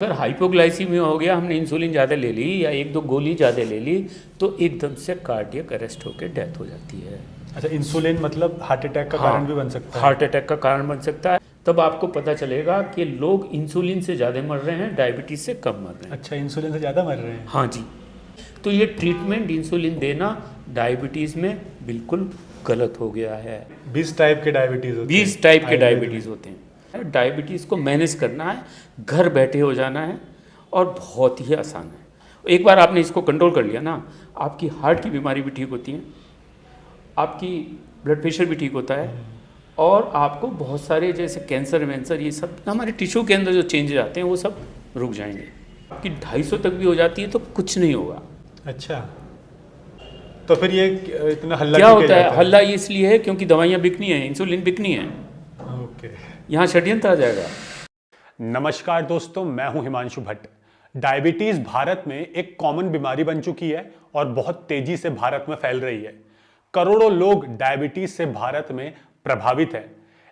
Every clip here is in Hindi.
अगर हाइपोग्लाइसीमिया हो गया, हमने इंसुलिन ज़्यादा ले ली या एक दो गोली ज़्यादा ले ली तो एकदम से कार्डियक अरेस्ट होकर डेथ हो जाती है। अच्छा, इंसुलिन मतलब हार्ट अटैक का कारण भी बन सकता है? हार्ट अटैक का कारण बन सकता है। तब आपको पता चलेगा कि लोग इंसुलिन से ज़्यादा मर रहे हैं, डायबिटीज़ से कम मर रहे हैं। अच्छा, इंसुलिन से ज़्यादा मर रहे हैं? हाँ जी। तो ये ट्रीटमेंट इंसुलिन देना डायबिटीज़ में बिल्कुल गलत हो गया है। 20 टाइप के डायबिटीज़ होते हैं? 20 टाइप के डायबिटीज़ होते हैं। डायबिटीज़ को मैनेज करना है, घर बैठे हो जाना है और बहुत ही आसान है। एक बार आपने इसको कंट्रोल कर लिया ना, आपकी हार्ट की बीमारी भी ठीक होती है, आपकी ब्लड प्रेशर भी ठीक होता है और आपको बहुत सारे जैसे कैंसर वैंसर ये सब हमारे टिश्यू के अंदर जो चेंजेस आते हैं वो सब रुक जाएंगे। आपकी 250 तक भी हो जाती है तो कुछ नहीं होगा। अच्छा, तो फिर ये इतना हल्ला क्या होता है? हल्ला इसलिए है क्योंकि दवाइयाँ बिकनी है, इंसुलिन बिकनी है। ओके, यहाँ षड्यंत्र आ जाएगा। नमस्कार दोस्तों, मैं हूं हिमांशु भट्ट। डायबिटीज भारत में एक कॉमन बीमारी बन चुकी है और बहुत तेजी से भारत में फैल रही है। करोड़ों लोग डायबिटीज से भारत में प्रभावित हैं,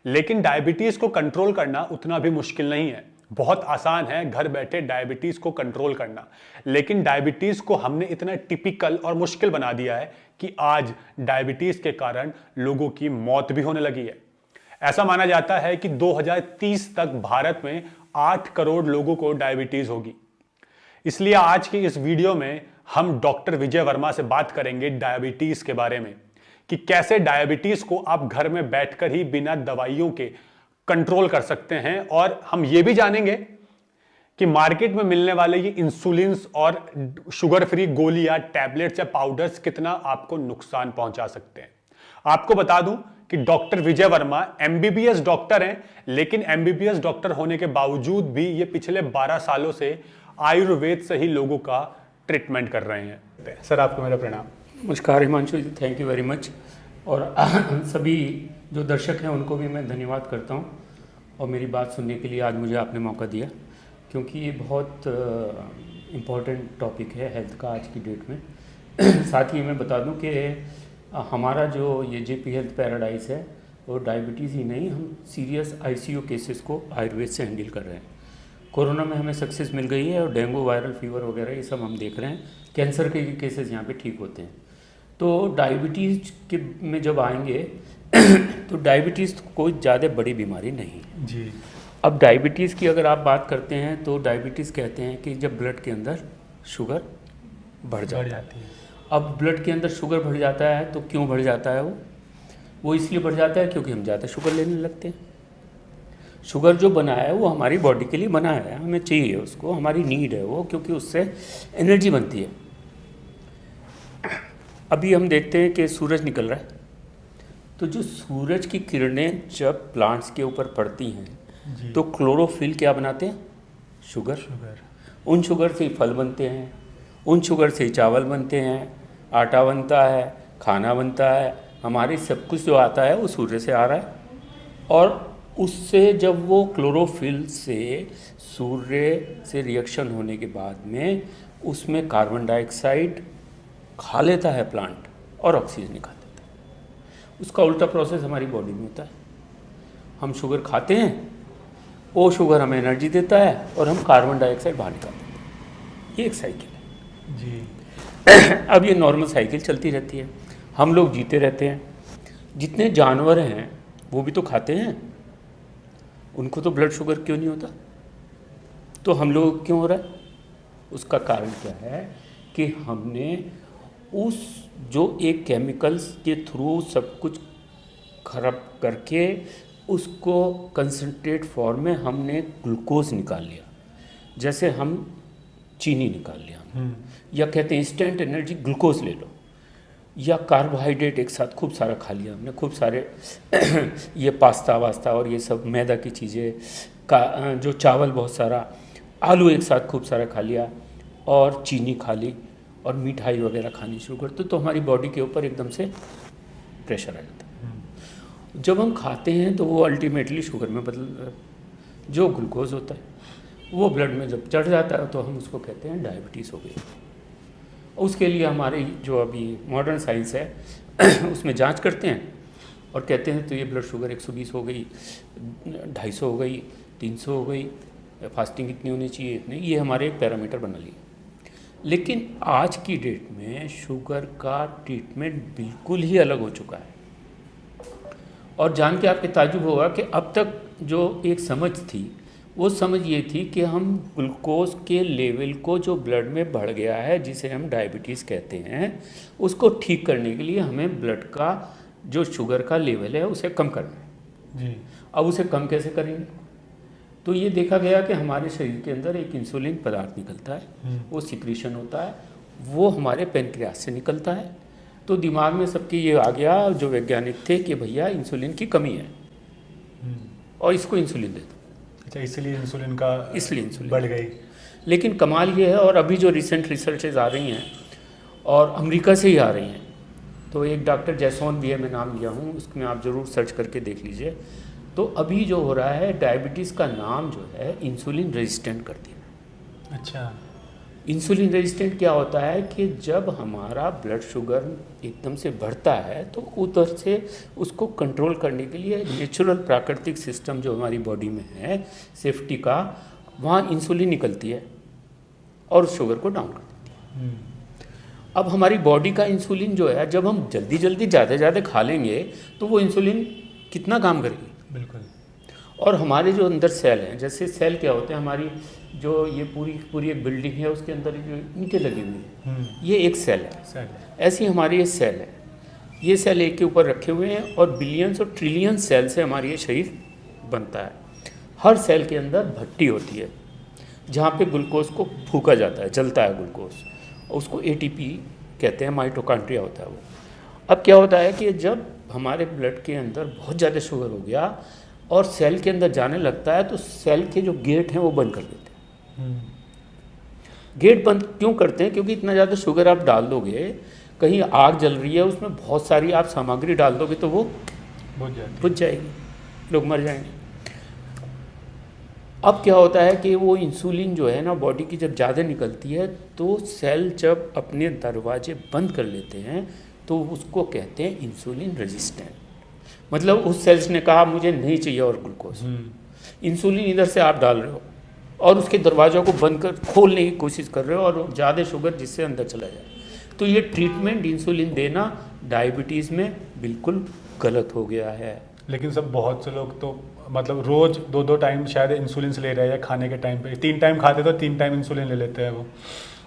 लेकिन डायबिटीज को कंट्रोल करना उतना भी मुश्किल नहीं है। बहुत आसान है घर बैठे डायबिटीज को कंट्रोल करना, लेकिन डायबिटीज को हमने इतना टिपिकल और मुश्किल बना दिया है कि आज डायबिटीज के कारण लोगों की मौत भी होने लगी है। ऐसा माना जाता है कि 2030 तक भारत में 8 करोड़ लोगों को डायबिटीज होगी। इसलिए आज की इस वीडियो में हम डॉक्टर विजय वर्मा से बात करेंगे डायबिटीज के बारे में कि कैसे डायबिटीज को आप घर में बैठकर ही बिना दवाइयों के कंट्रोल कर सकते हैं। और हम ये भी जानेंगे कि मार्केट में मिलने वाले ये इंसुलिन और शुगर फ्री गोलियां, टैबलेट्स या पाउडर्स कितना आपको नुकसान पहुंचा सकते हैं। आपको बता दूं कि डॉक्टर विजय वर्मा एमबीबीएस डॉक्टर हैं, लेकिन एमबीबीएस डॉक्टर होने के बावजूद भी ये पिछले 12 सालों से आयुर्वेद से ही लोगों का ट्रीटमेंट कर रहे हैं। सर, आपको मेरा प्रणाम। नमस्कार हिमांशु जी, थैंक यू वेरी मच। और सभी जो दर्शक हैं उनको भी मैं धन्यवाद करता हूं और मेरी बात सुनने के लिए आज मुझे आपने मौका दिया, क्योंकि ये बहुत इम्पोर्टेंट टॉपिक है हेल्थ का आज की डेट में। साथ ही मैं बता दूं कि हमारा जो ये जेपी हेल्थ पैराडाइज है वो डायबिटीज़ ही नहीं, हम सीरियस आईसीयू केसेस को आयुर्वेद से हैंडल कर रहे हैं। कोरोना में हमें सक्सेस मिल गई है और डेंगू, वायरल फीवर वगैरह ये सब हम देख रहे हैं। कैंसर के केसेस यहाँ पे ठीक होते हैं। तो डायबिटीज़ के में जब आएंगे तो डायबिटीज़ कोई ज़्यादा बड़ी बीमारी नहीं है जी। अब डायबिटीज़ की अगर आप बात करते हैं तो डायबिटीज़ कहते हैं कि जब ब्लड के अंदर शुगर बढ़ जाती है। अब ब्लड के अंदर शुगर बढ़ जाता है तो क्यों बढ़ जाता है? वो इसलिए बढ़ जाता है क्योंकि हम ज़्यादा शुगर लेने लगते हैं। शुगर जो बना है वो हमारी बॉडी के लिए बना है, हमें चाहिए उसको, हमारी नीड है वो, क्योंकि उससे एनर्जी बनती है। अभी हम देखते हैं कि सूरज निकल रहा है, तो जो सूरज की किरणें जब प्लांट्स के ऊपर पड़ती हैं तो क्लोरोफिल क्या बनाते हैं? शुगर। उन शुगर से ही फल बनते हैं, उन शुगर से ही चावल बनते हैं, आटा बनता है, खाना बनता है। हमारे सब कुछ जो आता है वो सूर्य से आ रहा है। और उससे जब वो क्लोरोफिल से सूर्य से रिएक्शन होने के बाद में उसमें कार्बन डाइऑक्साइड खा लेता है प्लांट और ऑक्सीजन निकाल देता है। उसका उल्टा प्रोसेस हमारी बॉडी में होता है। हम शुगर खाते हैं, वो शुगर हमें एनर्जी देता है और हम कार्बन डाइऑक्साइड बाहर निकाल देते हैं। ये एक साइकिल है जी। अब ये नॉर्मल साइकिल चलती रहती है, हम लोग जीते रहते हैं। जितने जानवर हैं वो भी तो खाते हैं, उनको तो ब्लड शुगर क्यों नहीं होता? तो हम लोग क्यों हो रहा है? उसका कारण क्या है कि हमने उस जो एक केमिकल्स के थ्रू सब कुछ खराब करके उसको कंसंट्रेट फॉर्म में हमने ग्लूकोज निकाल लिया। जैसे हम चीनी निकाल लिया, या कहते हैं इंस्टेंट एनर्जी ग्लूकोज ले लो, या कार्बोहाइड्रेट एक साथ खूब सारा खा लिया हमने, खूब सारे ये पास्ता वास्ता और ये सब मैदा की चीज़ें का, जो चावल बहुत सारा, आलू एक साथ खूब सारा खा लिया और चीनी खा ली और मिठाई वगैरह खानी शुरू करते तो हमारी बॉडी के ऊपर एकदम से प्रेशर आ जाता है। जब हम खाते हैं तो वो अल्टीमेटली शुगर में बदल, जो ग्लूकोज होता है वो ब्लड में जब चढ़ जाता है तो हम उसको कहते हैं डायबिटीज़ हो गई। उसके लिए हमारी जो अभी मॉडर्न साइंस है उसमें जांच करते हैं और कहते हैं तो ये ब्लड शुगर 120 हो गई, 250 हो गई, 300 हो गई, फास्टिंग इतनी होनी चाहिए, इतनी, ये हमारे एक पैरामीटर बना लिए। लेकिन आज की डेट में शुगर का ट्रीटमेंट बिल्कुल ही अलग हो चुका है। और जान के आपके ताज्जुब होगा कि अब तक जो एक समझ थी, वो समझ ये थी कि हम ग्लूकोज के लेवल को जो ब्लड में बढ़ गया है, जिसे हम डायबिटीज़ कहते हैं, उसको ठीक करने के लिए हमें ब्लड का जो शुगर का लेवल है उसे कम करना है जी। अब उसे कम कैसे करेंगे? तो ये देखा गया कि हमारे शरीर के अंदर एक इंसुलिन पदार्थ निकलता है, वो सिक्रीशन होता है, वो हमारे पैनक्रियास से निकलता है। तो दिमाग में सबके ये आ गया, जो वैज्ञानिक थे, कि भैया इंसुलिन की कमी है और इसको इंसुलिन दे दो। अच्छा, इसलिए इंसुलिन बढ़ गई। लेकिन कमाल ये है, और अभी जो रिसेंट रिसर्चेज आ रही हैं और अमेरिका से ही आ रही हैं, तो एक डॉक्टर जैसोन भी है, मैं नाम लिया हूँ, उसमें आप ज़रूर सर्च करके देख लीजिए। तो अभी जो हो रहा है, डायबिटीज़ का नाम जो है इंसुलिन रेजिस्टेंट कर दिया। अच्छा। इंसुलिन रेजिस्टेंट क्या होता है कि जब हमारा ब्लड शुगर एकदम से बढ़ता है, तो उधर से उसको कंट्रोल करने के लिए नेचुरल प्राकृतिक सिस्टम जो हमारी बॉडी में है सेफ्टी का, वहाँ इंसुलिन निकलती है और उस शुगर को डाउन कर देती है। अब हमारी बॉडी का इंसुलिन जो है, जब हम जल्दी जल्दी ज़्यादा खा लेंगे तो वो इंसुलिन कितना काम करेगी? बिल्कुल। और हमारे जो अंदर सेल हैं, जैसे सेल क्या होते हैं, हमारी जो ये पूरी एक बिल्डिंग है, उसके अंदर जो ईंटें लगी हुई हैं, ये एक सेल है। ऐसी हमारी ये सेल है, ये सेल एक के ऊपर रखे हुए हैं, और बिलियंस और ट्रिलियन सेल से हमारी ये शरीर बनता है। हर सेल के अंदर भट्टी होती है जहाँ पे ग्लूकोज को फूका जाता है, जलता है ग्लूकोज, उसको एटीपी कहते हैं, माइटोकॉन्ड्रिया होता है वो। अब क्या होता है कि जब हमारे ब्लड के अंदर बहुत ज़्यादा शुगर हो गया और सेल के अंदर जाने लगता है, तो सेल के जो गेट हैं वो बंद कर देते हैं। गेट बंद क्यों करते हैं? क्योंकि इतना ज़्यादा शुगर आप डाल दोगे, कहीं आग जल रही है, उसमें बहुत सारी आप सामग्री डाल दोगे तो वो बुझ जाएगी, लोग मर जाएंगे। अब क्या होता है कि वो इंसुलिन जो है ना, बॉडी की जब ज़्यादा निकलती है, तो सेल जब अपने दरवाजे बंद कर लेते हैं, तो उसको कहते हैं इंसुलिन रेजिस्टेंट। मतलब उस सेल्स ने कहा मुझे नहीं चाहिए और ग्लूकोज, इंसुलिन इधर से आप डाल रहे हो और उसके दरवाज़ों को बंद कर खोलने की कोशिश कर रहे हो, और ज़्यादा शुगर जिससे अंदर चला जाए। तो ये ट्रीटमेंट इंसुलिन देना डायबिटीज़ में बिल्कुल गलत हो गया है। लेकिन सब बहुत से लोग तो मतलब रोज 2-2 टाइम शायद इंसुलिन से ले रहे हैं, या खाने के टाइम पे 3 टाइम खाते तो 3 टाइम इंसुलिन ले लेते हैं वो।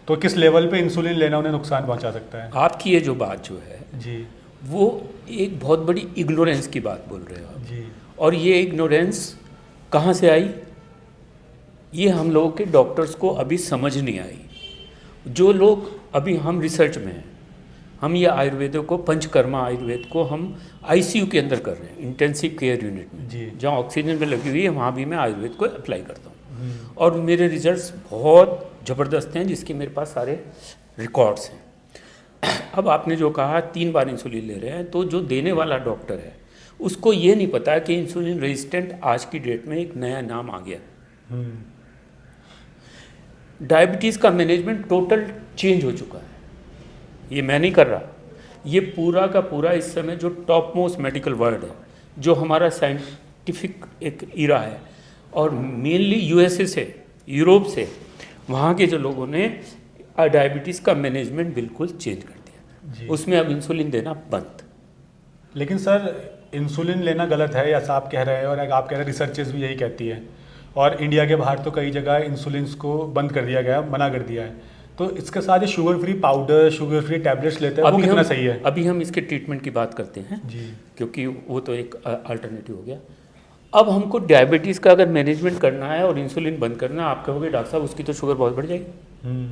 तो किस लेवल पे इंसुलिन लेना उन्हें नुकसान पहुंचा सकता है? आपकी ये जो बात जो है जी, वो एक बहुत बड़ी इग्नोरेंस की बात बोल रहे हो आप जी। और ये इग्नोरेंस कहाँ से आई? ये हम लोगों के डॉक्टर्स को अभी समझ नहीं आई। जो लोग अभी हम रिसर्च में हैं, हम ये आयुर्वेद को, पंचकर्मा आयुर्वेद को हम आईसीयू के अंदर कर रहे हैं, इंटेंसिव केयर यूनिट में, जी। जहाँ ऑक्सीजन में लगी हुई है, वहाँ भी मैं आयुर्वेद को अप्लाई करता हूँ। और मेरे रिजल्ट्स बहुत ज़बरदस्त हैं, जिसके मेरे पास सारे रिकॉर्ड्स हैं। अब आपने जो कहा 3 बार इंसुलिन ले रहे हैं, तो जो देने वाला डॉक्टर है उसको ये नहीं पता कि इंसुलिन रेजिस्टेंट आज की डेट में एक नया नाम आ गया। डायबिटीज़ का मैनेजमेंट टोटल चेंज हो चुका है। ये मैं नहीं कर रहा, ये पूरा का पूरा इस समय जो टॉप मोस्ट मेडिकल वर्ल्ड है, जो हमारा साइंटिफिक एक इरा है, और मेनली यूएसए से, यूरोप से, वहाँ के जो लोगों ने डायबिटीज़ का मैनेजमेंट बिल्कुल चेंज कर दिया। उसमें अब इंसुलिन देना बंद। लेकिन सर इंसुलिन लेना गलत है, ऐसा आप कह रहे हैं, और आप कह रहे हैं रिसर्चेस भी यही कहती है, और इंडिया के बाहर तो कई जगह इंसुलिन को बंद कर दिया गया, मना कर दिया है। तो इसके साथ sugar free powder, sugar free tablets लेते हैं, वो कितना सही है? अभी हम इसके ट्रीटमेंट की बात करते हैं जी, क्योंकि वो तो एक अल्टरनेटिव हो गया। अब हमको डायबिटीज़ का अगर मैनेजमेंट करना है और इंसुलिन बंद करना है, आप कहोगे डॉक्टर साहब उसकी तो शुगर बहुत बढ़ जाएगी।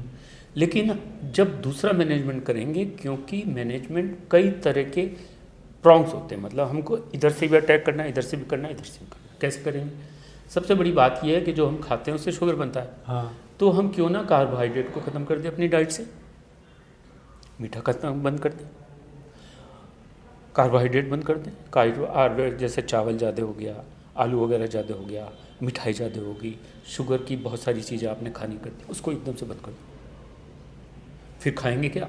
लेकिन जब दूसरा मैनेजमेंट करेंगे, क्योंकि मैनेजमेंट कई तरह के प्रॉन्ग्स होते हैं, मतलब हमको इधर से भी अटैक करना है, इधर से भी करना है, इधर से भी करना है, कैसे करेंगे? सबसे बड़ी बात यह है कि जो हम खाते हैं उससे शुगर बनता है। हाँ। तो हम क्यों ना कार्बोहाइड्रेट को ख़त्म कर दें अपनी डाइट से, मीठा खत्म बंद कर दें, कार्बोहाइड्रेट बंद कर दें। कार्बोहाइड्रेट जैसे चावल ज़्यादा हो गया, आलू वगैरह ज़्यादा हो गया, मिठाई ज़्यादा होगी, शुगर की बहुत सारी चीज़ें आपने खानी कर दी, उसको एकदम से बंद कर दो। फिर खाएंगे क्या?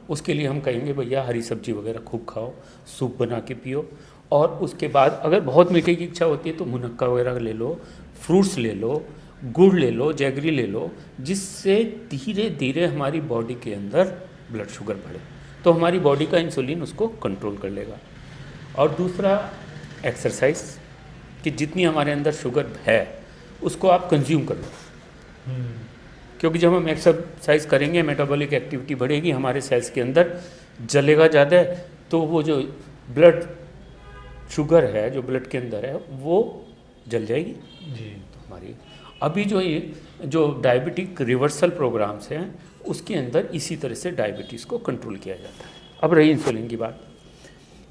उसके लिए हम कहेंगे भैया हरी सब्जी वगैरह खूब खाओ, सूप बना के पियो, और उसके बाद अगर बहुत मीठे की इच्छा होती है तो मुनक्का वगैरह ले लो, फ्रूट्स ले लो, गुड़ ले लो, जैगरी ले लो, जिससे धीरे धीरे हमारी बॉडी के अंदर ब्लड शुगर बढ़े, तो हमारी बॉडी का इंसुलिन उसको कंट्रोल कर लेगा। और दूसरा एक्सरसाइज, कि जितनी हमारे अंदर शुगर है उसको आप कंज्यूम कर लो, क्योंकि जब हम एक्सरसाइज करेंगे मेटाबॉलिक एक्टिविटी बढ़ेगी, हमारे सेल्स के अंदर जलेगा ज़्यादा, तो वो जो ब्लड शुगर है जो ब्लड के अंदर है वो जल जाएगी जी। तो हमारी अभी जो डायबिटिक रिवर्सल प्रोग्राम्स हैं उसके अंदर इसी तरह से डायबिटीज़ को कंट्रोल किया जाता है। अब रही इंसुलिन की बात,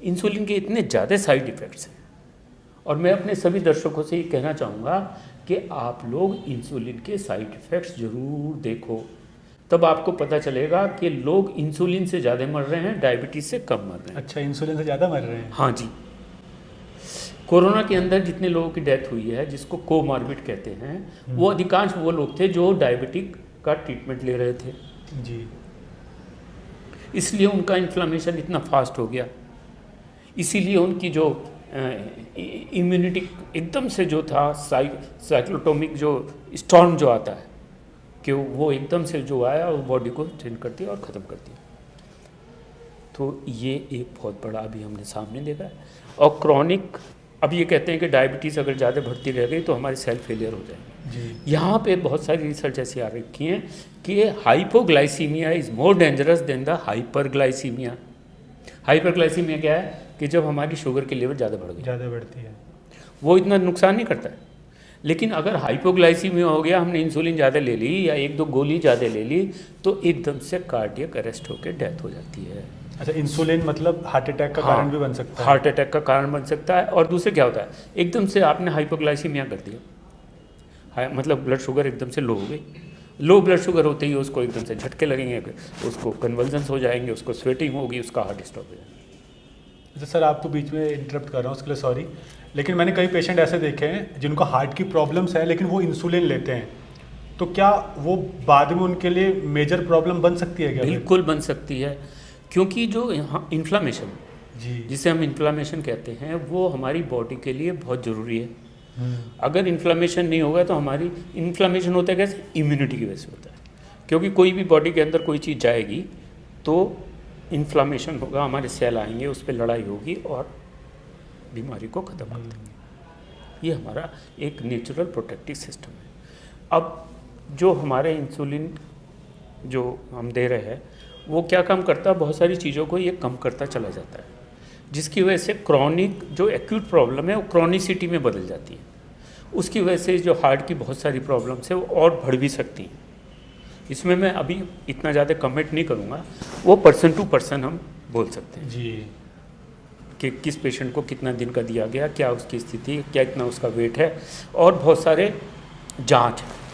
इंसुलिन के इतने ज़्यादा साइड इफ़ेक्ट्स हैं, और मैं अपने सभी दर्शकों से ये कहना चाहूँगा कि आप लोग इंसुलिन के साइड इफ़ेक्ट्स ज़रूर देखो, तब आपको पता चलेगा कि लोग इंसुलिन से ज़्यादा मर रहे हैं, डायबिटीज़ से कम मर रहे हैं। अच्छा, इंसुलिन से ज़्यादा मर रहे हैं? हाँ जी। कोरोना के अंदर जितने लोगों की डेथ हुई है, जिसको कोमॉर्बिड कहते हैं, वो अधिकांश वो लोग थे जो डायबिटिक का ट्रीटमेंट ले रहे थे जी। इसलिए उनका इन्फ्लामेशन इतना फास्ट हो गया, इसीलिए उनकी जो इम्यूनिटी एकदम से जो था साइक्लोटोमिक जो स्टॉर्म जो आता है कि वो एकदम से जो आया वो बॉडी को चेंज करती है और ख़त्म करती है। तो ये एक बहुत बड़ा अभी हमने सामने देखा है। और क्रॉनिक, अब ये कहते हैं कि डायबिटीज़ अगर ज़्यादा बढ़ती रह गई तो हमारे सेल फेलियर हो जाएंगे। यहाँ पे बहुत सारी रिसर्च ऐसी आ रखी हैं कि hypoglycaemia is more dangerous than the hyperglycaemia. Hyperglycaemia क्या है कि जब हमारी शुगर की लेवल ज़्यादा बढ़ गई, ज़्यादा बढ़ती है, वो इतना नुकसान नहीं करता है। लेकिन अगर हाइपोग्लाइसीमिया हो गया, हमने इंसुलिन ज़्यादा ले ली या एक दो गोली ज़्यादा ले ली, तो एकदम से कार्डियक अरेस्ट होकर डेथ हो जाती है। अच्छा, इंसुलिन मतलब हार्ट अटैक का कारण भी बन सकता है? हार्ट अटैक का कारण बन सकता है। और दूसरे क्या होता है, एकदम से आपने हाइपोग्लाइसीमिया कर दिया, मतलब ब्लड शुगर एकदम से लो हो गई। लो ब्लड शुगर होते ही उसको एकदम से झटके लगेंगे, उसको कन्वल्जन्स हो जाएंगे, उसको स्वेटिंग होगी, उसका हार्ट स्टॉप हो जाएगा। अच्छा सर, आपको बीच में इंटरप्ट कर रहा हूँ उसके लिए सॉरी, लेकिन मैंने कई पेशेंट ऐसे देखे हैं जिनको हार्ट की प्रॉब्लम्स है लेकिन वो इंसुलिन लेते हैं, तो क्या वो बाद में उनके लिए मेजर प्रॉब्लम बन सकती है क्या? बिल्कुल बन सकती है, क्योंकि जो इन्फ्लामेशन जी, जिसे हम इन्फ्लामेशन कहते हैं, वो हमारी बॉडी के लिए बहुत ज़रूरी है। अगर इन्फ्लामेशन नहीं होगा तो हमारी इन्फ्लामेशन होता है कैसे, इम्यूनिटी की वजह से होता है, क्योंकि कोई भी बॉडी के अंदर कोई चीज़ जाएगी तो इन्फ्लामेशन होगा, हमारे सेल आएंगे, उस पर लड़ाई होगी और बीमारी को ख़त्म कर देंगे। ये हमारा एक नेचुरल प्रोटेक्टिव सिस्टम है। अब जो हमारे इंसुलिन जो हम दे रहे हैं वो क्या काम करता है, बहुत सारी चीज़ों को ये कम करता चला जाता है, जिसकी वजह से क्रॉनिक जो एक्यूट प्रॉब्लम है वो क्रॉनिसिटी में बदल जाती है। उसकी वजह से जो हार्ट की बहुत सारी प्रॉब्लम्स है वो और बढ़ भी सकती हैं। इसमें मैं अभी इतना ज़्यादा कमेंट नहीं करूँगा, वो पर्सन टू पर्सन हम बोल सकते हैं जी, कि किस पेशेंट को कितना दिन का दिया गया, क्या उसकी स्थिति, क्या इतना उसका वेट है, और बहुत सारे जांच है।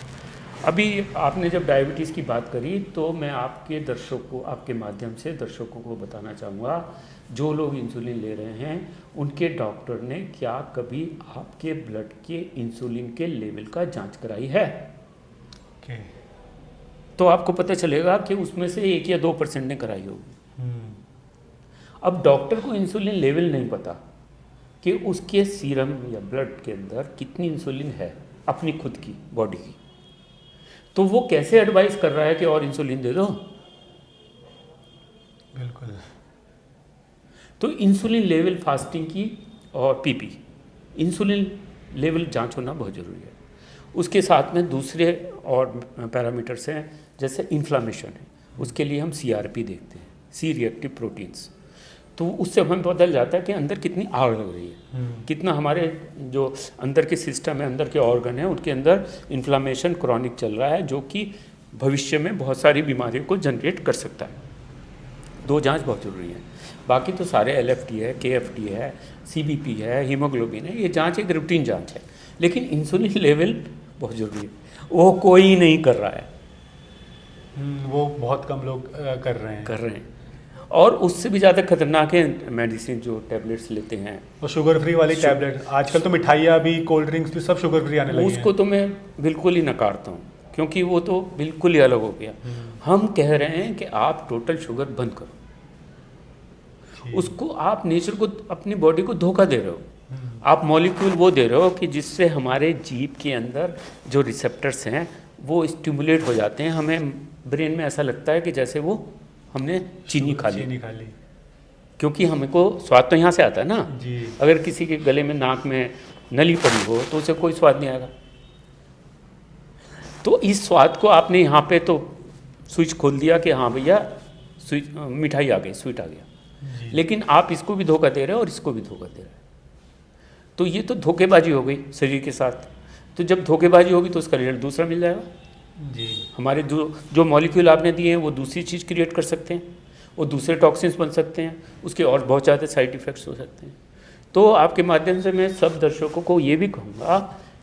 अभी आपने जब डायबिटीज़ की बात करी तो मैं आपके दर्शकों, आपके माध्यम से दर्शकों को बताना चाहूँगा, जो लोग इंसुलिन ले रहे हैं उनके डॉक्टर ने क्या कभी आपके ब्लड के इंसुलिन के लेवल का जांच कराई है? ओके, तो आपको पता चलेगा कि उसमें से 1 या 2% ने कराई होगी। अब डॉक्टर को इंसुलिन लेवल नहीं पता कि उसके सीरम या ब्लड के अंदर कितनी इंसुलिन है अपनी खुद की बॉडी की, तो वो कैसे एडवाइस कर रहा है कि और इंसुलिन दे दो? बिल्कुल। तो इंसुलिन लेवल फास्टिंग की और पीपी, इंसुलिन लेवल जांच होना बहुत ज़रूरी है। उसके साथ में दूसरे और पैरामीटर्स हैं, जैसे इन्फ्लामेशन है, उसके लिए हम सीआरपी देखते हैं, सी रिएक्टिव प्रोटीन्स, तो उससे हमें पता चल जाता है कि अंदर कितनी आग लग रही है, कितना हमारे जो अंदर के सिस्टम है, अंदर के ऑर्गन है, उनके अंदर इन्फ्लामेशन क्रॉनिक चल रहा है, जो कि भविष्य में बहुत सारी बीमारियों को जनरेट कर सकता है। 2 जांच बहुत ज़रूरी है। बाकी तो सारे LFT है, KFT है, CBP है, हीमोग्लोबिन है, ये जांच एक रूटीन जांच है, लेकिन इंसुलिन लेवल बहुत ज़रूरी है, वो कोई नहीं कर रहा है। वो बहुत कम लोग कर रहे हैं। और उससे भी ज़्यादा खतरनाक है मेडिसिन जो टैबलेट्स लेते हैं, और शुगर फ्री वाली टैबलेट, आजकल तो मिठाइयाँ भी, कोल्ड ड्रिंक्स भी सब शुगर फ्री आने लगी हैं। उसको तो मैं बिल्कुल ही नकारता हूँ, क्योंकि वो तो बिल्कुल ही अलग हो गया। हम कह रहे हैं कि आप टोटल शुगर बंद करो, उसको आप नेचर को, अपनी बॉडी को धोखा दे रहे हो। आप मॉलिक्यूल वो दे रहे हो कि जिससे हमारे जीभ के अंदर जो रिसेप्टर्स हैं वो स्टिमुलेट हो जाते हैं, हमें ब्रेन में ऐसा लगता है कि जैसे वो हमने चीनी खा ली, क्योंकि हमको स्वाद तो यहाँ से आता है ना जी। अगर किसी के गले में नाक में नली पड़ी हो तो उसे कोई स्वाद नहीं आएगा। तो इस स्वाद को आपने यहाँ पे तो स्विच खोल दिया कि हाँ भैया स्विच मिठाई आ गई, स्वीट आ गया, लेकिन आप इसको भी धोखा दे रहे हो और इसको भी धोखा दे रहे हो। तो ये तो धोखेबाजी हो गई शरीर के साथ। तो जब धोखेबाजी होगी तो उसका रिजल्ट दूसरा मिल जाएगा जी। हमारे जो मॉलिक्यूल आपने दिए हैं वो दूसरी चीज़ क्रिएट कर सकते हैं, वो दूसरे टॉक्सिन्स बन सकते हैं, उसके और बहुत ज़्यादा साइड इफ़ेक्ट्स हो सकते हैं। तो आपके माध्यम से मैं सब दर्शकों को ये भी कहूँगा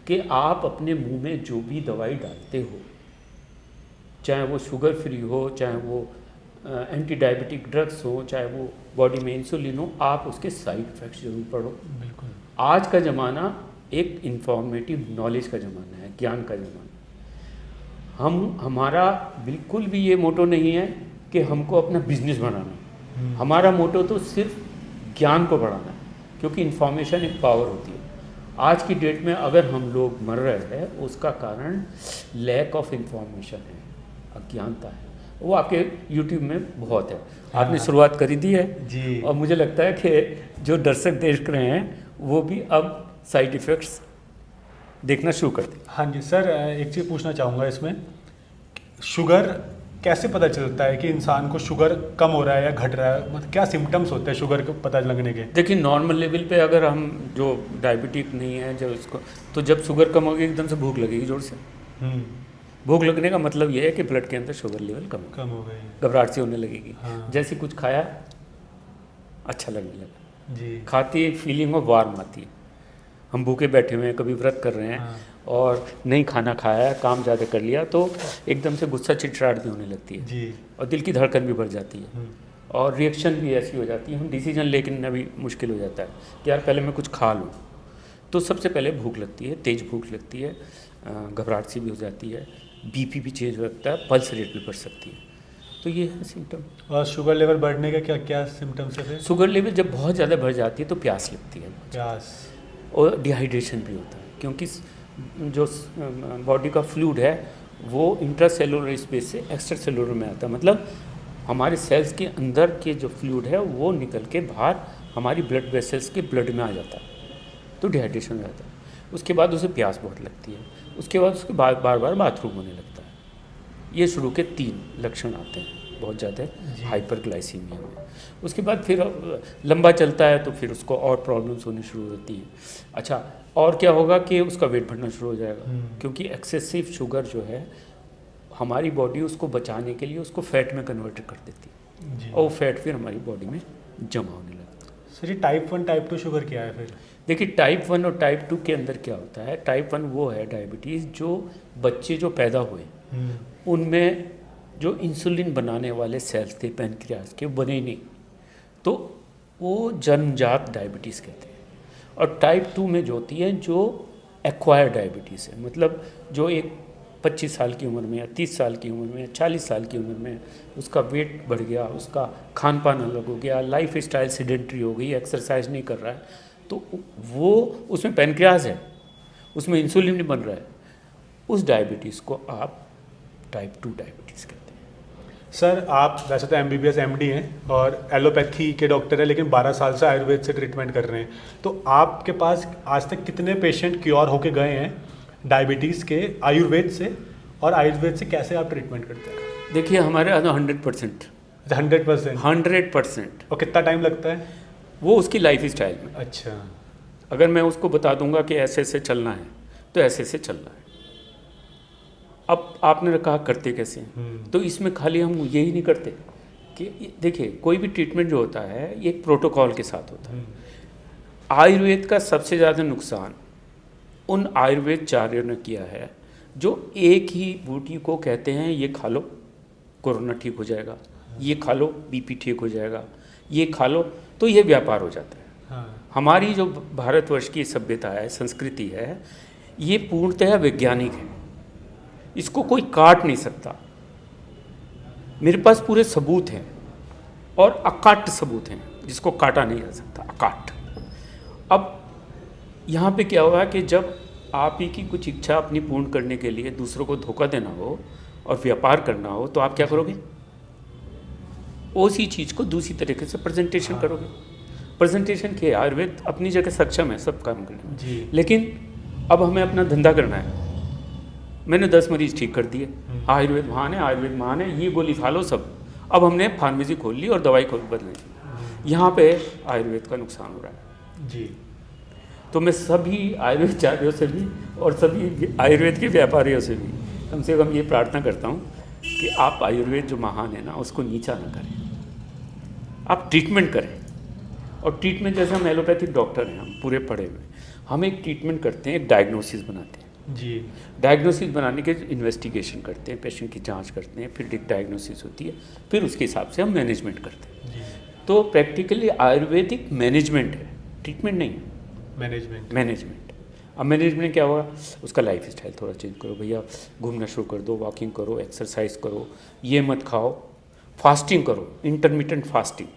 कि आप अपने मुंह में जो भी दवाई डालते हो, चाहे वो शुगर फ्री हो, चाहे वो एंटी डायबिटिक ड्रग्स हो, चाहे वो बॉडी में इंसुलिन हो, आप उसके साइड इफ़ेक्ट्स जरूर पढ़ो। बिल्कुल। आज का ज़माना एक इंफॉर्मेटिव नॉलेज का ज़माना है, ज्ञान का ज़माना। हमारा बिल्कुल भी ये मोटो नहीं है कि हमको अपना बिजनेस बनाना, हमारा मोटो तो सिर्फ ज्ञान को बढ़ाना है, क्योंकि इंफॉर्मेशन एक पावर होती है। आज की डेट में अगर हम लोग मर रहे हैं उसका कारण लैक ऑफ इंफॉर्मेशन है, अज्ञानता है। वो आपके यूट्यूब में बहुत है, आपने शुरुआत करी दी है जी। और मुझे लगता है कि जो दर्शक देख रहे हैं वो भी अब साइड इफ़ेक्ट्स देखना शुरू कर दें। हाँ जी सर, एक चीज़ पूछना चाहूँगा इसमें, शुगर कैसे पता चलता है कि इंसान को शुगर कम हो रहा है या घट रहा है? मतलब क्या सिम्टम्स होते हैं शुगर को पता लगने के? देखिए नॉर्मल लेवल पे अगर हम जो डायबिटिक नहीं है जो उसको, तो जब शुगर कम होगी एकदम से भूख लगेगी जोर से। भूख लगने का मतलब ये है कि ब्लड के अंदर शुगर लेवल कम हो गई, घबराहट सी होने लगेगी। हाँ। जैसे कुछ खाया अच्छा लगने लगा जी। खाती फीलिंग ऑफ वार्म आती है। हम भूखे बैठे हुए हैं, कभी व्रत कर रहे हैं, हाँ। और नहीं खाना खाया है, काम ज़्यादा कर लिया, तो एकदम से गुस्सा चिड़चिड़ाहट भी होने लगती है जी। और दिल की धड़कन भी बढ़ जाती है और रिएक्शन भी ऐसी हो जाती है, हम डिसीजन लेकिन भी मुश्किल हो जाता है कि यार पहले मैं कुछ खा लूँ। तो सबसे पहले भूख लगती है, तेज़ भूख लगती है, घबराहट सी भी हो जाती है, बीपी भी चेंज हो सकता है, पल्स रेट भी बढ़ सकती है। तो ये है सिम्टम। और शुगर लेवल बढ़ने का क्या क्या सिम्टम्स है फिर? शुगर लेवल जब बहुत ज़्यादा बढ़ जाती है तो प्यास लगती है, प्यास और डिहाइड्रेशन भी होता है, क्योंकि जो बॉडी का फ्लूइड है वो इंट्रासेलुलर स्पेस से एक्स्ट्रा सेलुलर में आता है। मतलब हमारे सेल्स के अंदर के जो फ्लूइड है वो निकल के बाहर हमारी ब्लड वेसल्स के ब्लड में आ जाता है, तो डिहाइड्रेशन हो जाता है। उसके बाद उसे प्यास बहुत लगती है, उसके बाद उसके बार बार बाथरूम होने लगता है। ये शुरू के 3 लक्षण आते हैं बहुत ज़्यादा हाइपरग्लाइसीमिया में। उसके बाद फिर लंबा चलता है तो फिर उसको और प्रॉब्लम्स होनी शुरू होती हैं। अच्छा, और क्या होगा कि उसका वेट बढ़ना शुरू हो जाएगा, क्योंकि एक्सेसिव शुगर जो है हमारी बॉडी उसको बचाने के लिए उसको फैट में कन्वर्ट कर देती है, और वो फैट फिर हमारी बॉडी में जमा होने लगता है। सर ये टाइप 1 टाइप 2 शुगर क्या है फिर? देखिए टाइप 1 और टाइप 2 के अंदर क्या होता है, टाइप 1 वो है डायबिटीज़ जो बच्चे जो पैदा हुए उनमें जो इंसुलिन बनाने वाले सेल्स थे पैनक्रियाज के बने ही नहीं, तो वो जन्मजात डायबिटीज़ कहते हैं। और टाइप 2 में जो होती है जो एक्वायर्ड डायबिटीज़ है, मतलब जो एक 25 साल की उम्र में या 30 साल की उम्र में या 40 साल की उम्र में उसका वेट बढ़ गया, उसका खान पान अलग हो गया, लाइफ स्टाइल सीडेंट्री हो गई, एक्सरसाइज नहीं कर रहा है, तो वो उसमें पैनक्रियाज है, उसमें इंसुलिन नहीं बन रहा है, उस डायबिटीज़ को आप टाइप 2 डायबिटीज़ कहते हैं। सर आप वैसे तो MBBS MD हैं और एलोपैथी के डॉक्टर हैं, लेकिन 12 साल से आयुर्वेद से ट्रीटमेंट कर रहे हैं, तो आपके पास आज तक कितने पेशेंट क्योर होके गए हैं डायबिटीज़ के आयुर्वेद से, और आयुर्वेद से कैसे आप ट्रीटमेंट करते हैं? देखिए हमारे यहाँ 100%। 100%। और कितना टाइम लगता है? वो उसकी लाइफ स्टाइल में। अच्छा। अगर मैं उसको बता दूंगा कि ऐसे ऐसे चलना है तो ऐसे ऐसे चलना है। अब आपने कहा करते कैसे हैं, तो इसमें खाली हम यही नहीं करते कि देखिए कोई भी ट्रीटमेंट जो होता है ये एक प्रोटोकॉल के साथ होता है। आयुर्वेद का सबसे ज़्यादा नुकसान उन आयुर्वेदचार्यों ने किया है जो एक ही बूटी को कहते हैं ये खा लो कोरोना ठीक हो जाएगा, ये खा लो बीपी ठीक हो जाएगा, ये खा लो, तो ये व्यापार हो जाता है। हाँ। हमारी जो भारतवर्ष की सभ्यता है, संस्कृति है, ये पूर्णतः वैज्ञानिक है, इसको कोई काट नहीं सकता। मेरे पास पूरे सबूत हैं और अकाट सबूत हैं जिसको काटा नहीं जा सकता, अकाट। अब यहाँ पे क्या हुआ कि जब आप ही की कुछ इच्छा अपनी पूर्ण करने के लिए दूसरों को धोखा देना हो और व्यापार करना हो तो आप क्या करोगे? उसी चीज़ को दूसरी तरीके से प्रेजेंटेशन करोगे। प्रेजेंटेशन के आयुर्वेद अपनी जगह सक्षम है सब काम करने में, लेकिन अब हमें अपना धंधा करना है। मैंने 10 मरीज ठीक कर दिए, आयुर्वेद महान है, आयुर्वेद महान है, ये गोली खा लो सब। अब हमने फार्मेसी खोल ली और दवाई खोल बदली। यहाँ पे आयुर्वेद का नुकसान हो रहा है जी। तो मैं सभी आयुर्वेदचार्यों से भी और सभी आयुर्वेद के व्यापारियों से भी कम ये प्रार्थना करता हूँ कि आप आयुर्वेद जो महान है ना उसको नीचा ना करें, आप ट्रीटमेंट करें। और ट्रीटमेंट जैसे हम एलोपैथिक डॉक्टर हैं, हम पूरे पढ़े हुए, हम एक ट्रीटमेंट करते हैं, एक डायग्नोसिस बनाते हैं जी। डायग्नोसिस बनाने के इन्वेस्टिगेशन करते हैं, पेशेंट की जांच करते हैं, फिर एक डायग्नोसिस होती है, फिर उसके हिसाब से हम मैनेजमेंट करते हैं जी। तो प्रैक्टिकली आयुर्वेदिक मैनेजमेंट है, ट्रीटमेंट नहीं है, मैनेजमेंट। अब मैनेजमेंट क्या होगा? उसका लाइफ स्टाइल थोड़ा चेंज करो भैया, घूमना शुरू कर दो, वॉकिंग करो, एक्सरसाइज करो, ये मत खाओ, फास्टिंग करो, इंटरमिटेंट फास्टिंग।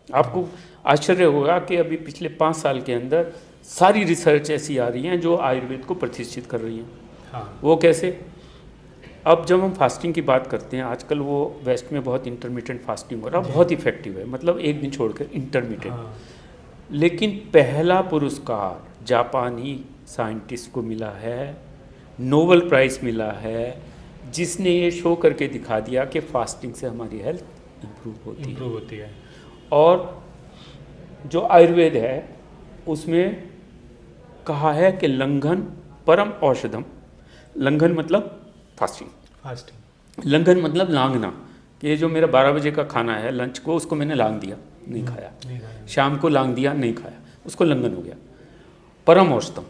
आपको आश्चर्य होगा कि अभी पिछले 5 साल के अंदर सारी रिसर्च ऐसी आ रही हैं जो आयुर्वेद को प्रतिष्ठित कर रही हैं। हाँ। वो कैसे? अब जब हम फास्टिंग की बात करते हैं, आजकल वो वेस्ट में बहुत इंटरमिटेंट फास्टिंग हो रहा है, बहुत इफेक्टिव है, मतलब एक दिन छोड़कर इंटरमिटेंट। हाँ। लेकिन पहला पुरस्कार जापानी साइंटिस्ट को मिला है, नोबेल प्राइज़ मिला है, जिसने ये शो करके दिखा दिया कि फास्टिंग से हमारी हेल्थ इम्प्रूव होती है। और जो आयुर्वेद है उसमें कहा है कि लंघन परम औषधम। लंघन मतलब फास्टिंग, लंघन मतलब लांघना, कि ये जो मेरा 12 बजे का खाना है लंच को, उसको मैंने लांघ दिया, नहीं खाया, शाम को लांघ दिया, नहीं खाया, उसको लंघन हो गया। परम औषधम,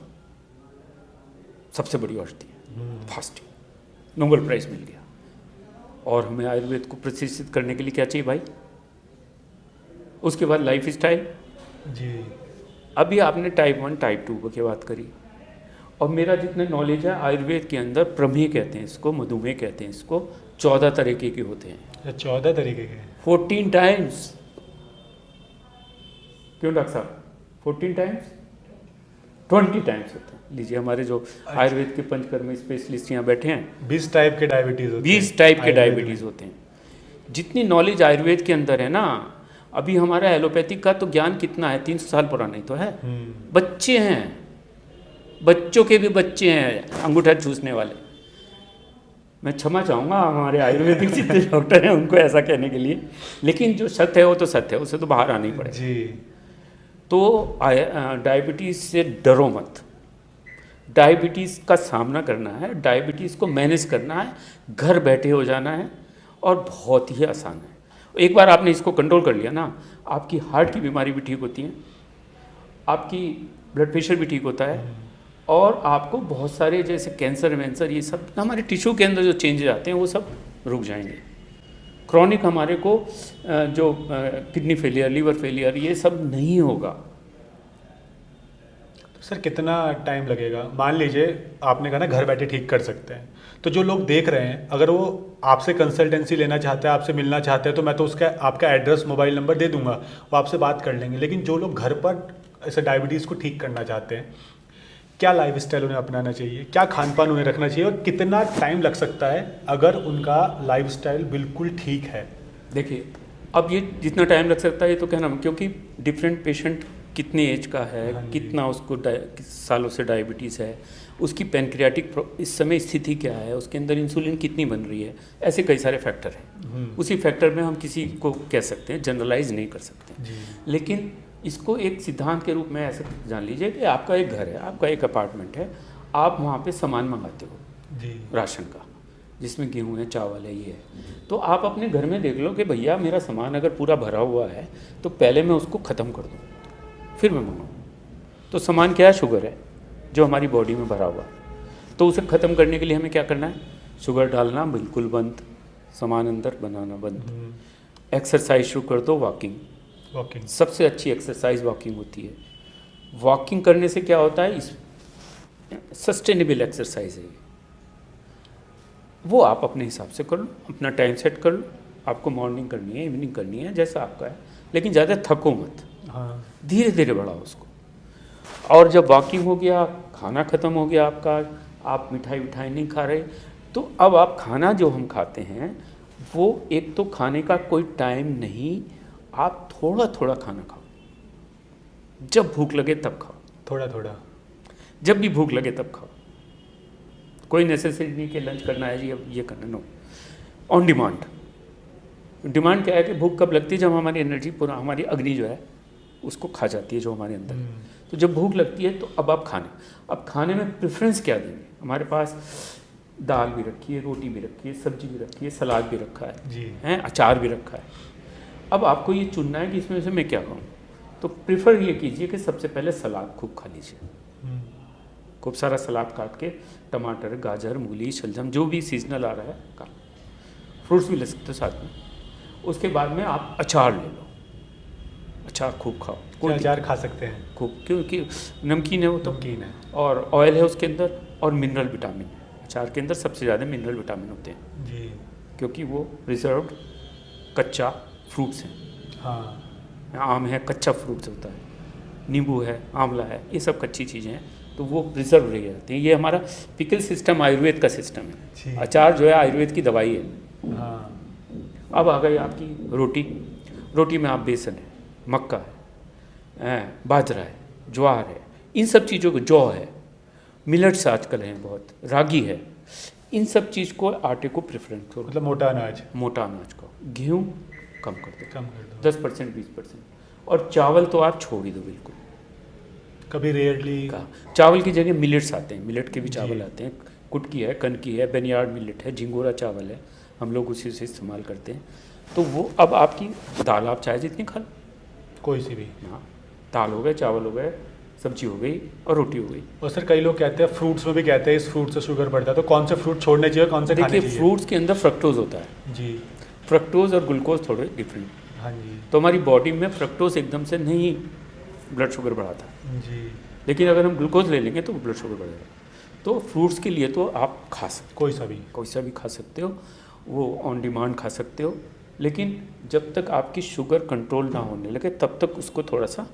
सबसे बड़ी औषधि है फास्टिंग, नोबेल प्राइज मिल गया। और हमें आयुर्वेद को प्रतिष्ठित करने के लिए क्या चाहिए भाई? उसके बाद लाइफ स्टाइल जी। अभी आपने टाइप 1 टाइप 2 की बात करी, और मेरा जितना नॉलेज है आयुर्वेद के अंदर प्रमेह कहते हैं इसको, मधुमेह कहते हैं इसको, 14 तरीके के होते हैं। 14 तरीके के? 14 टाइम्स। क्यों डॉक्टर साहब? 14 टाइम्स? 20 टाइम्स होते हैं। लीजिए हमारे जो आयुर्वेद के पंचकर्म स्पेशलिस्ट यहाँ बैठे हैं, 20 टाइप के डायबिटीज़ होते हैं। 20 टाइप के डायबिटीज़ होते हैं। जितनी नॉलेज आयुर्वेद के अंदर है ना, अभी हमारा एलोपैथिक का तो ज्ञान कितना है, 300 साल पुराना ही तो है। बच्चे हैं, बच्चों के भी बच्चे हैं अंगूठा चूसने वाले। मैं क्षमा चाहूँगा हमारे आयुर्वेदिक जितने डॉक्टर हैं उनको ऐसा कहने के लिए, लेकिन जो सत्य है वो तो सत्य है, उससे तो बाहर आना ही पड़ेगा जी। तो डायबिटीज़ से डरो मत, डायबिटीज़ का सामना करना है, डायबिटीज़ को मैनेज करना है, घर बैठे हो जाना है, और बहुत ही आसान है। एक बार आपने इसको कंट्रोल कर लिया ना, आपकी हार्ट की बीमारी भी ठीक होती है, आपकी ब्लड प्रेशर भी ठीक होता है, और आपको बहुत सारे जैसे कैंसर वैंसर ये सब हमारे टिश्यू के अंदर जो चेंजेस आते हैं वो सब रुक जाएंगे। क्रॉनिक हमारे को जो किडनी फेलियर, लीवर फेलियर, ये सब नहीं होगा। तो सर कितना टाइम लगेगा? मान लीजिए आपने कहा ना घर बैठे ठीक कर सकते हैं, तो जो लोग देख रहे हैं अगर वो आपसे कंसल्टेंसी लेना चाहते हैं, आपसे मिलना चाहते हैं, तो मैं तो उसका आपका एड्रेस, मोबाइल नंबर दे दूंगा, वो आपसे बात कर लेंगे। लेकिन जो लोग घर पर ऐसे डायबिटीज़ को ठीक करना चाहते हैं, क्या लाइफस्टाइल उन्हें अपनाना चाहिए, क्या खान पान उन्हें रखना चाहिए, और कितना टाइम लग सकता है अगर उनका लाइफस्टाइल बिल्कुल ठीक है? देखिए अब ये जितना टाइम लग सकता है ये तो कहना, क्योंकि डिफरेंट पेशेंट कितने एज का है, कितना उसको किस सालों से डायबिटीज़ है, उसकी पैनक्रियाटिक इस समय स्थिति क्या है, उसके अंदर इंसुलिन कितनी बन रही है, ऐसे कई सारे फैक्टर हैं। उसी फैक्टर में हम किसी को कह सकते हैं, जनरलाइज नहीं कर सकते। लेकिन इसको एक सिद्धांत के रूप में ऐसे जान लीजिए कि आपका एक घर है, आपका एक अपार्टमेंट है, आप वहाँ पे सामान मंगाते हो राशन का, जिसमें गेहूँ है, चावल है, ये है, तो आप अपने घर में देख लो कि भैया मेरा सामान अगर पूरा भरा हुआ है तो पहले मैं उसको ख़त्म कर दूँ, फिर मैं मंगाऊँ। तो सामान क्या है? शुगर है जो हमारी बॉडी में भरा हुआ है। तो उसे ख़त्म करने के लिए हमें क्या करना है? शुगर डालना बिल्कुल बंद, सामान अंदर बनाना बंद, एक्सरसाइज शुरू कर दो, वॉकिंग सबसे अच्छी एक्सरसाइज वॉकिंग होती है। वॉकिंग करने से क्या होता है? इस सस्टेनेबल एक्सरसाइज है, वो आप अपने हिसाब से कर लो, अपना टाइम सेट कर लो। आपको मॉर्निंग करनी है, इवनिंग करनी है, जैसा आपका है, लेकिन ज़्यादा थको मत। हाँ। धीरे धीरे बढ़ाओ उसको। और जब वॉकिंग हो गया, खाना ख़त्म हो गया आपका, आप मिठाई विठाई नहीं खा रहे, तो अब आप खाना जो हम खाते हैं वो एक तो खाने का कोई टाइम नहीं, आप थोड़ा थोड़ा खाना खाओ, जब भूख लगे तब खाओ, थोड़ा थोड़ा, जब भी भूख लगे तब खाओ। कोई नेसेसरी नहीं कि लंच करना है जी अब ये करना, नो, ऑन डिमांड। डिमांड क्या है कि भूख कब लगती है, जब हमारी एनर्जी पूरा, हमारी अग्नि जो है उसको खा जाती है जो हमारे अंदर है। तो जब भूख लगती है तो अब आप अब खाने में प्रेफरेंस क्या देंगे। हमारे पास दाल भी रखी है, रोटी भी रखी है, सब्जी भी रखी है, सलाद भी रखा है, अचार भी रखा है। अब आपको ये चुनना है कि इसमें से मैं क्या खाऊं। तो प्रेफर ये कीजिए कि सबसे पहले सलाद खूब खा लीजिए, खूब सारा सलाद काट के, टमाटर, गाजर, मूली, शलजम, जो भी सीजनल आ रहा है का, फ्रूट्स भी ले सकते हो साथ में। उसके बाद में आप अचार ले लो, अचार खूब खाओ। कोई अचार खा सकते हैं खूब, क्योंकि नमकीन है वो तो, नमकीन है और ऑयल है उसके अंदर, और मिनरल विटामिन है। अचार के अंदर सबसे ज़्यादा मिनरल विटामिन होते हैं जी, क्योंकि वो रिजर्व्ड कच्चा फ्रूट्स हैं। हाँ, आम है कच्चा फ्रूट्स होता है, नींबू है, आंवला है, ये सब कच्ची चीज़ें हैं, तो वो प्रिजर्व रह जाती हैं। ये हमारा पिकल सिस्टम आयुर्वेद का सिस्टम है। अचार जो है आयुर्वेद की दवाई है। हाँ। अब आ गई आपकी रोटी। रोटी में आप बेसन है, मक्का है, बाजरा है, ज्वार है, इन सब चीज़ों को, जौ है, मिलेट्स आजकल हैं बहुत, रागी है, इन सब चीज़ को, आटे को प्रेफरेंस करो, मतलब मोटा अनाज, मोटा अनाज को। गेहूँ कम कर दो, कम कर दो, 10% 20%, और चावल तो आप छोड़ ही दो बिल्कुल। कभी रेयरली का चावल की जगह मिलेट्स आते हैं, मिलेट के भी चावल आते हैं, कुटकी है, कनकी है, बेनियार्ड मिलेट है, झिंगोरा चावल है, हम लोग उसी से इस्तेमाल करते हैं। तो वो अब आपकी दाल आप चाहे जितनी खा लो, कोई सी भी, हाँ, दाल हो गए, चावल हो गए, सब्जी हो गई और रोटी हो गई। और सर कई लोग कहते हैं फ्रूट्स में भी कहते हैं इस फ्रूट से शुगर बढ़ता है, तो कौन से फ्रूट छोड़ने चाहिए, कौन से खाने चाहिए? देखिए, फ्रूट्स के अंदर फ्रक्टोज होता है जी, फ्रक्टोज और ग्लूकोज थोड़े डिफरेंट। हाँ जी, तो हमारी बॉडी में फ्रक्टोज एकदम से नहीं ब्लड शुगर बढ़ाता, जी, लेकिन अगर हम ग्लूकोज ले लेंगे तो ब्लड शुगर बढ़ेगा। तो फ्रूट्स के लिए तो आप खा सकते कोई सा भी खा सकते हो, वो ऑन डिमांड खा सकते हो, लेकिन जब तक आपकी शुगर कंट्रोल ना होने लगे तब तक उसको थोड़ा सा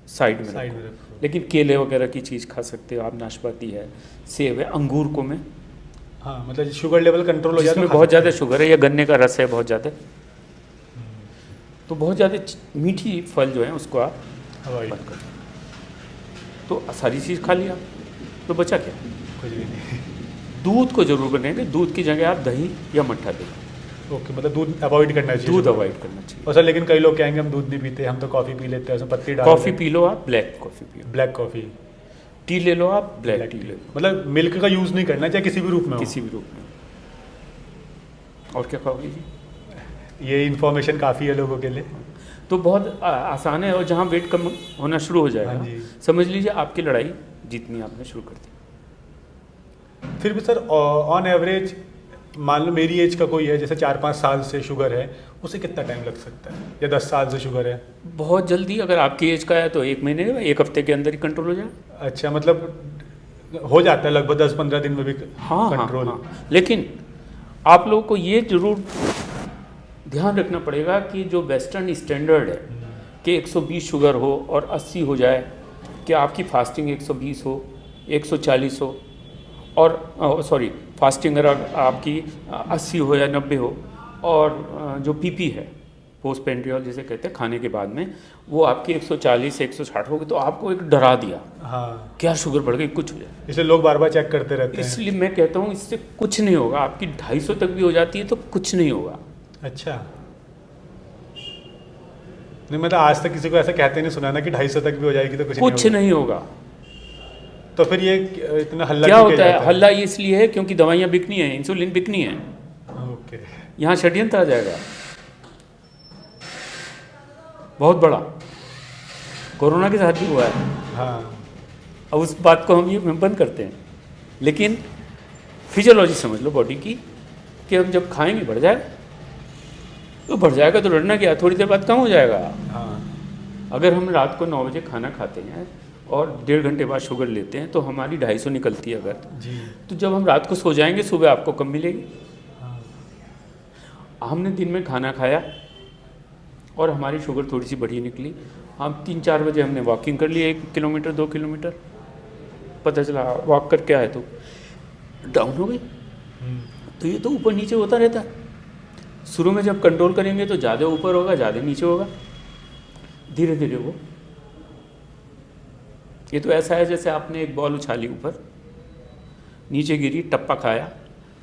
साइड में रखो। लेकिन केले वगैरह की चीज़ खा सकते हो आप, नाशपाती है, सेब है, अंगूर को में, हाँ, मतलब शुगर लेवल कंट्रोल हो जाए, जिसमें बहुत ज़्यादा शुगर है, या गन्ने का रस है बहुत ज़्यादा, तो बहुत ज़्यादा मीठी फल जो है उसको आप अवॉइड बंद कर दो। तो सारी चीज़ खा लिया तो बचा क्या? कुछ भी नहीं। दूध को जरूर बनेंगे, दूध की जगह आप दही या मट्ठा दें। ओके, मतलब दूध अवॉइड करना चाहिए, दूध अवॉइड करना चाहिए। और सर लेकिन कई लोग कहेंगे हम दूध नहीं पीते, हम तो कॉफ़ी पी लेते हैं, उसमें पत्ती डाल कॉफ़ी पी लो आप, ब्लैक कॉफ़ी पियो, ब्लैक कॉफ़ी, टी ले लो आप, ब्लैक टी ले लो, मतलब मिल्क का यूज़ नहीं करना चाहे किसी भी रूप में हो। किसी भी रूप में। और क्या खाओगे जी? ये इन्फॉर्मेशन काफ़ी है लोगों के लिए। तो बहुत आसान है, और जहाँ वेट कम होना शुरू हो हाँ जाएगा, जी। समझ लीजिए आपकी लड़ाई जीतनी आपने शुरू कर दी। फिर भी सर ऑन एवरेज मान लो मेरी एज का कोई है, जैसे 4-5 साल से शुगर है, उसे कितना टाइम लग सकता है, या 10 साल से शुगर है? बहुत जल्दी, अगर आपकी एज का है तो 1 महीने, 1 हफ्ते के अंदर ही कंट्रोल हो जाए। अच्छा, मतलब हो जाता है लगभग 10-15 दिन में भी हाँ कंट्रोल? हाँ। लेकिन आप लोगों को ये जरूर ध्यान रखना पड़ेगा कि जो वेस्टर्न स्टैंडर्ड है कि 120 शुगर हो और 80 हो जाए, कि आपकी फास्टिंग 120 हो, 140 हो, और सॉरी फास्टिंग अगर आपकी 80 हो या 90 हो, और जो पीपी है, पोस्ट पेंट्रियल जिसे कहते हैं, खाने के बाद में वो आपकी 140 से 160 होगी, तो आपको एक डरा दिया, हाँ, क्या शुगर बढ़ गई, कुछ हो जाए। इसलिए लोग बार बार चेक करते रहते हैं। इसलिए मैं कहता हूँ इससे कुछ नहीं होगा, आपकी 250 तक भी हो जाती है तो कुछ नहीं होगा। अच्छा, नहीं मतलब आज तक किसी को ऐसा कहते नहीं सुना ना कि 250 तक भी हो जाएगी तो कुछ नहीं होगा। तो फिर ये इतना हल्ला क्या क्यों होता किया है? जाता हल्ला इसलिए है क्योंकि दवाइयाँ बिकनी है, इंसुलिन बिकनी है, ओके, यहाँ षड्यंत्र आ जाएगा बहुत बड़ा। कोरोना के साथ भी हुआ है। हाँ, अब उस बात को हम ये बंद करते हैं, लेकिन फिजियोलॉजी समझ लो बॉडी की, कि हम जब खाएंगे बढ़ जाए तो बढ़ जाएगा, तो लड़ना क्या, थोड़ी देर बाद कम हो जाएगा। हाँ, अगर हम रात को 9 बजे खाना खाते हैं और 1.5 घंटे बाद शुगर लेते हैं तो हमारी 250 निकलती है अगर, जी, तो जब हम रात को सो जाएंगे सुबह आपको कम मिलेगी। हाँ, हमने दिन में खाना खाया और हमारी शुगर थोड़ी सी बढ़ी निकली, हम 3-4 बजे हमने वॉकिंग कर ली 1 किलोमीटर 2 किलोमीटर, पता चला वॉक करके आए तो डाउन हो गई। तो ये तो ऊपर नीचे होता रहता है। शुरू में जब कंट्रोल करेंगे तो ज़्यादा ऊपर होगा, ज़्यादा नीचे होगा, धीरे धीरे वो। ये तो ऐसा है जैसे आपने एक बॉल उछाली ऊपर, नीचे गिरी, टप्पा खाया,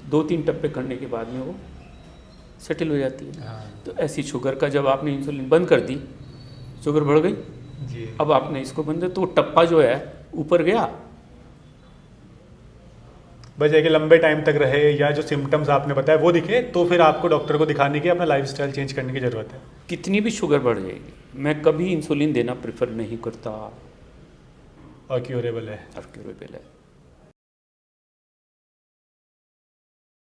2-3 टप्पे करने के बाद में वो सेटल हो जाती है। तो ऐसी शुगर का जब आपने इंसुलिन बंद कर दी, शुगर बढ़ गई जी। अब आपने इसको बंद कर, तो वो टप्पा जो है ऊपर गया। बस ये कि लंबे टाइम तक रहे या जो सिम्टम्स आपने बताया वो दिखे तो फिर आपको डॉक्टर को दिखाने की, अपना लाइफस्टाइल चेंज करने की ज़रूरत है। कितनी भी शुगर बढ़ जाएगी, मैं कभी इंसुलिन देना प्रेफर नहीं करता। और क्यूरेबल है। और क्यूरेबल है।